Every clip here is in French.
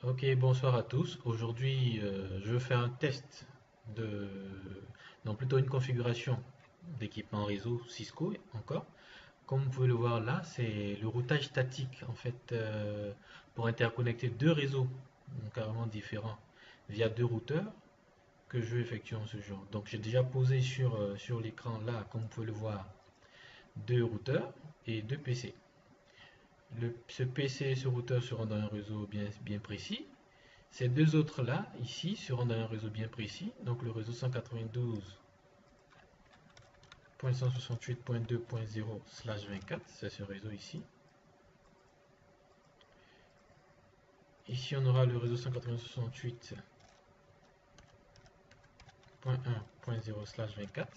Ok, bonsoir à tous. Aujourd'hui, je vais faire un test de, non plutôt une configuration d'équipement réseau Cisco encore. Comme vous pouvez le voir là, c'est le routage statique en fait pour interconnecter deux réseaux carrément différents via deux routeurs que je vais effectuer en ce jour. Donc j'ai déjà posé sur l'écran là, comme vous pouvez le voir, deux routeurs et deux PC. Ce PC et ce routeur seront dans un réseau bien précis. Ces deux autres-là, ici, seront dans un réseau bien précis. Donc le réseau 192.168.2.0/24, c'est ce réseau ici. Ici, on aura le réseau 192.168.1.0/24.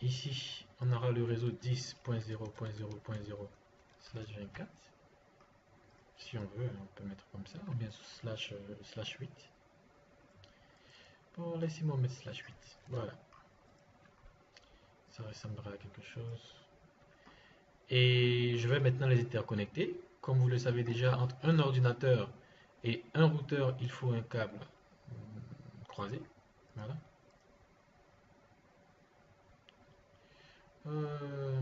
Ici, on aura le réseau 10.0.0.0/24. Si on veut, on peut mettre comme ça, ou bien slash 8. Bon, laissez-moi mettre slash 8. Voilà, ça ressemblera à quelque chose. Et je vais maintenant les interconnecter. Comme vous le savez déjà, entre un ordinateur et un routeur, il faut un câble croisé. Voilà. Euh,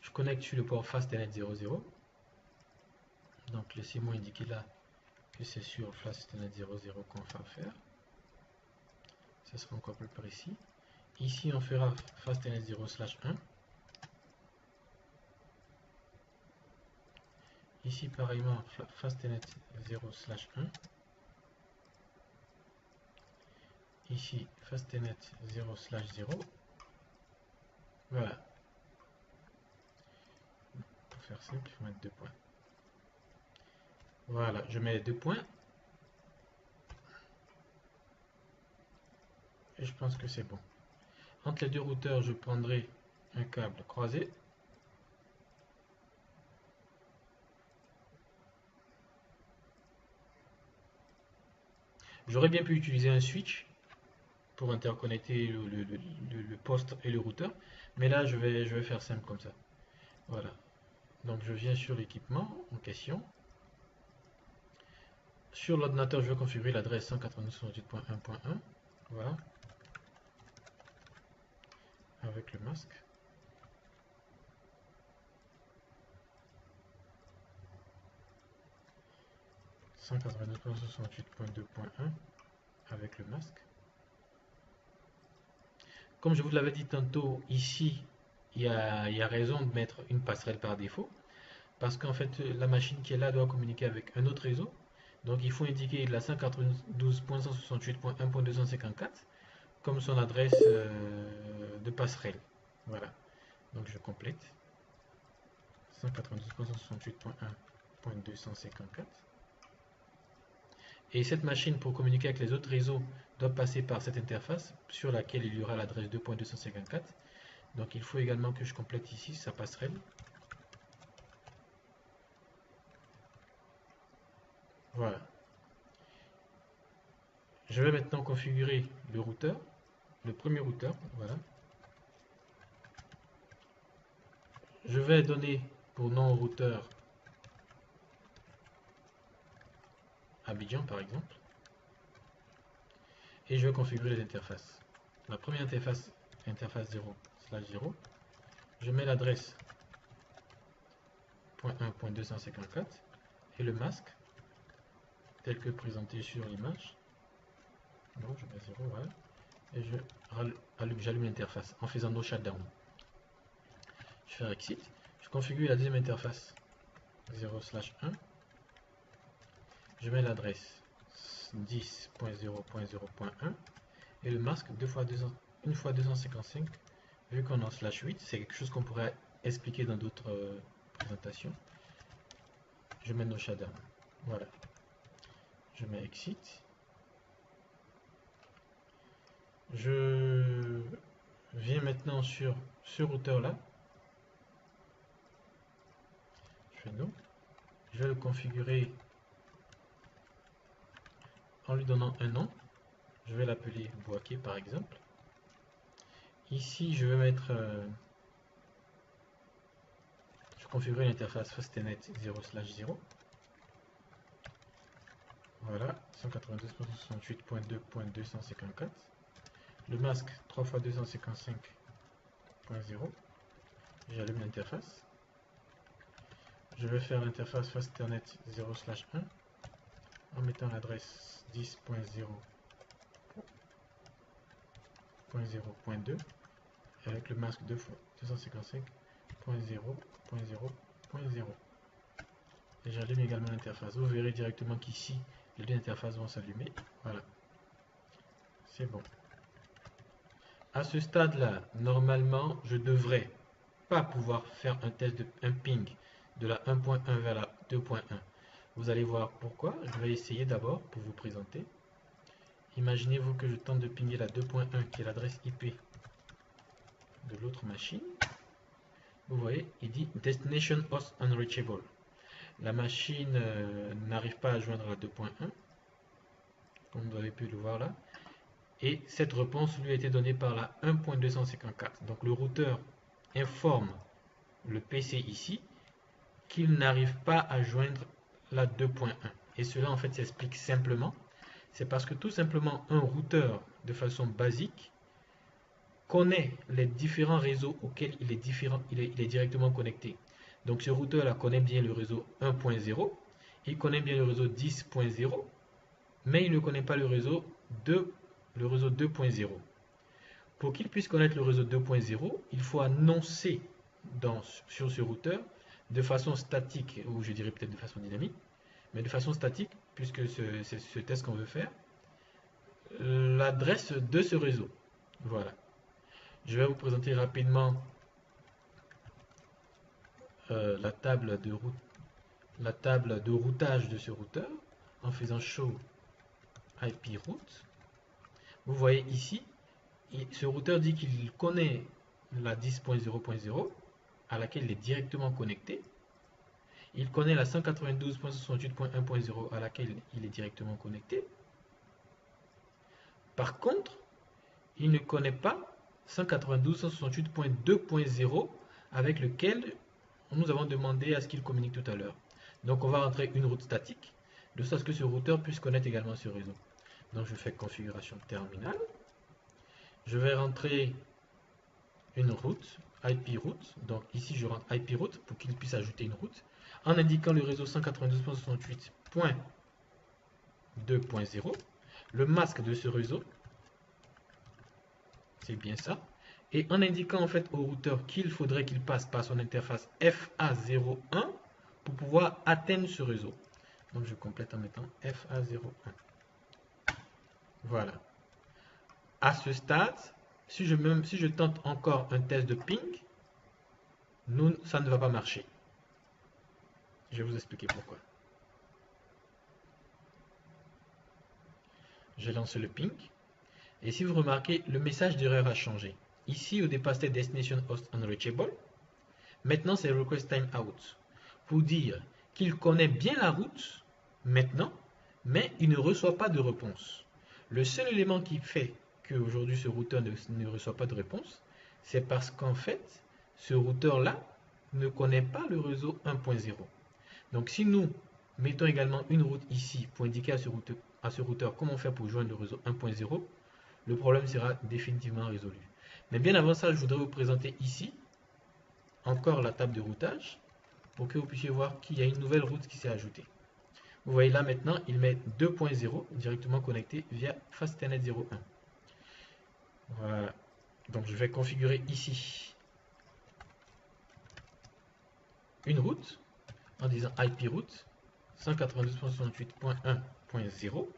je connecte sur le port Fastnet 00. Donc laissez-moi indiquer là que c'est sur Fastnet 00 qu'on va faire. Ça sera encore plus précis. Ici, on fera Fastnet 0/1. Ici, pareillement, Fastnet 0/1. Ici, Fastnet 0/0. Voilà. Pour faire simple, il faut mettre deux points. Voilà, je mets les deux points. Et je pense que c'est bon. Entre les deux routeurs, je prendrai un câble croisé. J'aurais bien pu utiliser un switch pour interconnecter le poste et le routeur. Mais là, je vais faire simple comme ça. Voilà. Donc, je viens sur l'équipement en question. Sur l'ordinateur, je vais configurer l'adresse 192.168.1.1. Voilà. Avec le masque. « 192.168.2.1 » avec le masque. Comme je vous l'avais dit tantôt, ici, il y a raison de mettre une passerelle par défaut. Parce qu'en fait, la machine qui est là doit communiquer avec un autre réseau. Donc il faut indiquer la 192.168.1.254 comme son adresse de passerelle. Voilà. Donc je complète. 192.168.1.254. Et cette machine, pour communiquer avec les autres réseaux, doit passer par cette interface sur laquelle il y aura l'adresse 2.254. Donc il faut également que je complète ici sa passerelle. Voilà. Je vais maintenant configurer le routeur, le premier routeur. Voilà. Je vais donner pour nom au routeur Abidjan par exemple. Et je vais configurer les interfaces. La première interface, interface 0/0. Je mets l'adresse .1.254 et le masque tel que présenté sur l'image. Non, je mets 0, voilà. Et j'allume l'interface en faisant no shutdown. Je fais exit. Je configure la deuxième interface 0/1. Je mets l'adresse 10.0.0.1 et le masque une fois 255. Vu qu'on est en /8, c'est quelque chose qu'on pourrait expliquer dans d'autres présentations. Je mets no shutdown. Voilà. Je mets exit. Je viens maintenant sur ce routeur là. Je fais no. Je vais le configurer en lui donnant un nom. Je vais l'appeler Boaké par exemple. Ici, je vais mettre configurer l'interface Fastnet 0/0. Voilà, 192.168.2.254. Le masque 3 x 255.0. J'allume l'interface. Je vais faire l'interface Fastnet 0/1 en mettant l'adresse 10.0.0.2 avec le masque 2 x 255.0.0.0. Et j'allume également l'interface. Vous verrez directement qu'ici, les deux interfaces vont s'allumer. Voilà. C'est bon. À ce stade-là, normalement, je devrais pas pouvoir faire un ping de la 1.1 vers la 2.1. Vous allez voir pourquoi. Je vais essayer d'abord pour vous présenter. Imaginez-vous que je tente de pinguer la 2.1 qui est l'adresse IP de l'autre machine. Vous voyez, il dit Destination Host Unreachable. La machine n'arrive pas à joindre la 2.1, comme vous avez pu le voir là. Et cette réponse lui a été donnée par la 1.254. Donc le routeur informe le PC ici qu'il n'arrive pas à joindre la 2.1. Et cela en fait s'explique simplement. C'est parce que tout simplement un routeur de façon basique connaît les différents réseaux auxquels il est directement connecté. Donc ce routeur là connaît bien le réseau 1.0, il connaît bien le réseau 10.0, mais il ne connaît pas le réseau 2.0. Pour qu'il puisse connaître le réseau 2.0, il faut annoncer sur ce routeur de façon statique, ou je dirais peut-être de façon dynamique, mais de façon statique, puisque c'est ce test qu'on veut faire, l'adresse de ce réseau. Voilà. Je vais vous présenter rapidement la table de routage de ce routeur en faisant show IP route. Vous voyez ici, ce routeur dit qu'il connaît la 10.0.0 à laquelle il est directement connecté. Il connaît la 192.68.1.0 à laquelle il est directement connecté. Par contre, il ne connaît pas 192.168.2.0 avec lequel nous avons demandé à ce qu'il communique tout à l'heure. Donc on va rentrer une route statique, de sorte à ce que ce routeur puisse connaître également ce réseau. Donc je fais configuration terminal. Je vais rentrer une route, IP route. Donc ici je rentre IP route pour qu'il puisse ajouter une route en indiquant le réseau 192.168.2.0, le masque de ce réseau, c'est bien ça, et en indiquant en fait au routeur qu'il faudrait qu'il passe par son interface FA01 pour pouvoir atteindre ce réseau. Donc je complète en mettant FA01. Voilà. À ce stade, si je tente encore un test de ping, ça ne va pas marcher. Je vais vous expliquer pourquoi. Je lance le ping. Et si vous remarquez, le message d'erreur a changé. Ici, au départ, c'était Destination Host Unreachable. Maintenant, c'est Request Timeout. Pour dire qu'il connaît bien la route, maintenant, mais il ne reçoit pas de réponse. Le seul élément qui fait qu'aujourd'hui, ce routeur ne reçoit pas de réponse, c'est parce qu'en fait, ce routeur-là ne connaît pas le réseau 1.0. Donc, si nous mettons également une route ici pour indiquer à ce routeur comment faire pour joindre le réseau 1.0, le problème sera définitivement résolu. Mais bien avant ça, je voudrais vous présenter ici encore la table de routage pour que vous puissiez voir qu'il y a une nouvelle route qui s'est ajoutée. Vous voyez là maintenant, il met 2.0 directement connecté via Fastnet 01. Voilà. Donc je vais configurer ici une route en disant IP route 192.168.1.0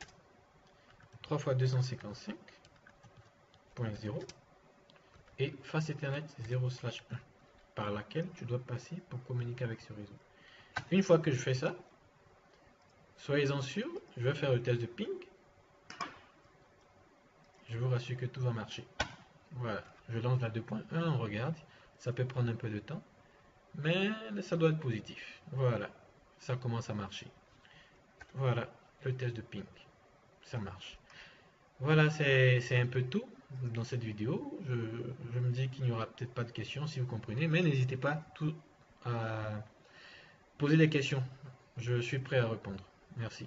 3 x 255.0 et face Ethernet 0/1 par laquelle tu dois passer pour communiquer avec ce réseau. Une fois que je fais ça, soyez-en sûr, je vais faire le test de ping. Je vous rassure que tout va marcher. Voilà, je lance la 2.1, on regarde, ça peut prendre un peu de temps, mais ça doit être positif. Voilà, ça commence à marcher. Voilà, le test de ping, ça marche. Voilà, c'est un peu tout dans cette vidéo. Je me dis qu'il n'y aura peut-être pas de questions si vous comprenez, mais n'hésitez pas à poser des questions. Je suis prêt à répondre. Merci.